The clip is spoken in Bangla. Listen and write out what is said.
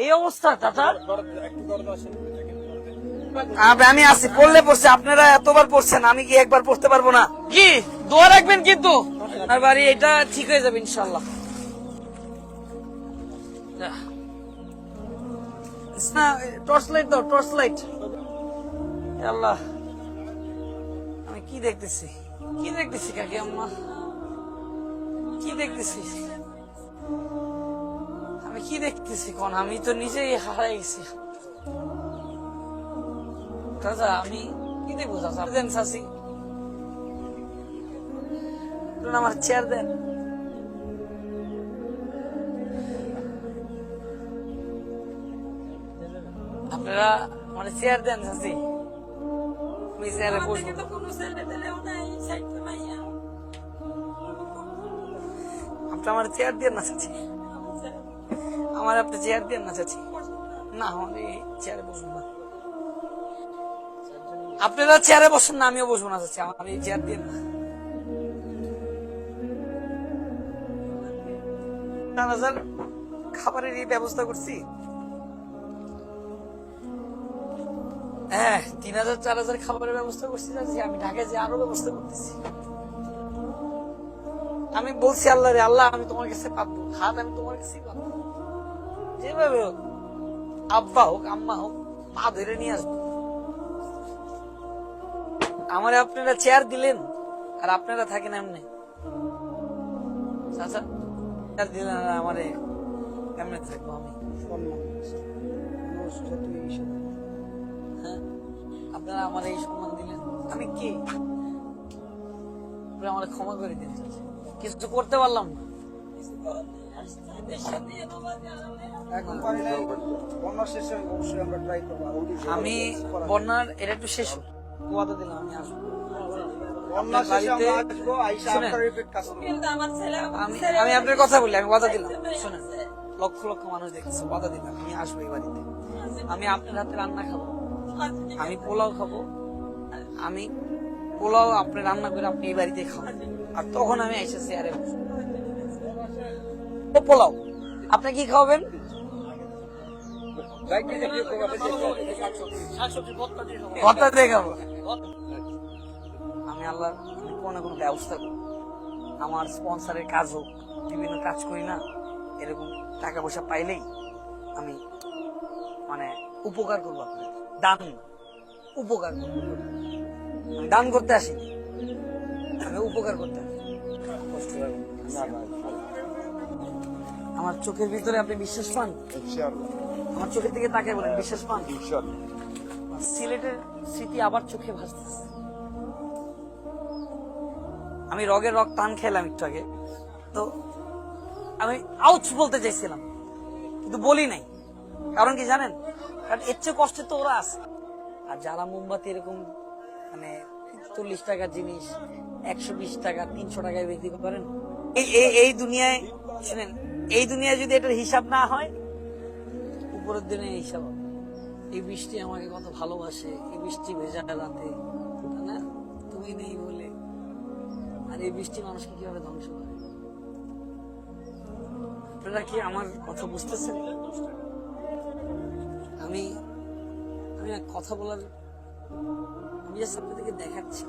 এই অবস্থা চাচা। আমি আছি, পড়লে পড়ছে, আপনারা এতবার পড়ছেন, আমি কি একবার পড়তে পারবো না? কি দোয়া রাখবেন কিন্তু আমার বাড়ি, এটা ঠিক হয়ে যাবে ইনশাল্লাহ। টর্চ লাইট দাও, টর্চ লাইট। আল্লাহ, আমি কি দেখতেছি, কি দেখতেছি কাকি আম্মা, কি দেখতেছি আমি, কি দেখতেছি কোন? আমি তো নিজেই হারাই গেছি। চাচা আমি কি দেখবো? চাচা দেন, চাচি আমার চেয়ার দেন। আপনারা মানে চেয়ার দেন চাচি, আমি চেয়ারে বসবো। আপনি আমার চেয়ার দিয়ে না চাচি, আমার আপনি চেয়ার দিয়ে না চাচি। না, আমি চেয়ারে বসবো না, আপনারা চেয়ারে বসেন না, আমিও বসবো না চাচি, আমার এই চেয়ার দিয়ে না। খাবারের এই ব্যবস্থা করছি, হ্যাঁ 3000 4000 খাবারের ব্যবস্থা করছি চাচি। আমি ঢাকায় যে আরো ব্যবস্থা করতেছি। আমি বলছি আল্লাহ রে, আল্লাহ আমি তোমার কাছে পাবো, হাত আমি তোমার কাছেই পাবো, যেভাবে হোক, আব্বা হোক আম্মা হোক, মা ধরে নিয়ে আসবো। আমার আপনারা চেয়ার দিলেন আর আপনারা থাকেন এমনি চাচা, চেয়ার দিলেন আর আমারে এমনি থাকবো আমি। হ্যাঁ, আপনারা আমার এই সম্মান দিলেন, আমি কি আমার ক্ষমা করে দিন চাচা, কিছু করতে পারলাম না। আমি বন্যার এটা একটু শেষ ওয়াদা দিলাম, আমি আসবো আমি আপনার কথা বলি, আমি ওয়াদা দিলাম, শোনেন লক্ষ লক্ষ মানুষ দেখছে, ওয়াদা দিলাম আমি আসবো এই বাড়িতে, আমি আপনার হাতে রান্না খাবো, আমি পোলাও খাবো, আমি পোলাও আপনি রান্না করে আপনি এই বাড়িতে খাবেন, আর তখন আমি এসে চেয়ারে বসবো। পোলাও আপনি কি খাওয়াবেন? ভর্তা দিয়ে খাবো। আমি আল্লাহ কোনো না কোনো ব্যবস্থা করবো, আমার স্পন্সরের কাজ হোক, বিভিন্ন কাজ করি না, এরকম টাকা পয়সা পাইলেই আমি মানে উপকার করবো, আপনার দান উপকার করবো। আমি দান করতে আসিনি, আমি উপকার করতে আসি। আমার চোখের ভিতরে আপনি বিশ্বাস পান? আমার চোখের দিকে তাকিয়ে বলেন বিশ্বাস পান? সিলেটের স্মৃতি আবার চোখে ভাসতেছে। আমি রগের রগ টান খেলাম একটু আগে, তো আমি আউচ বলতে চাইছিলাম কিন্তু বলি নাই, কারণ কি জানেন? কারণ এর চেয়ে কষ্টে তো ওরা আছে। আর যারা মোমবাতি এরকম মানে 40 টাকার জিনিস 120 টাকা 300 টাকায় বিক্রি করেন, এই দুনিয়ায় শুনেন, এই দুনিয়ায় যদি এটার হিসাব না হয়, উপরের দিনে হিসাব হবে। এই বৃষ্টি আমাকে কত ভালোবাসে, এই বৃষ্টি ভেজা রাতে না তুমি নেই বলে, আর এই বৃষ্টি মানুষকে কিভাবে ধ্বংস করে। আপনারা কি আমার কথা বুঝতেছেন? আমি কথা বলার, আমি জাস্ট আপনাদেরকে দেখাচ্ছি।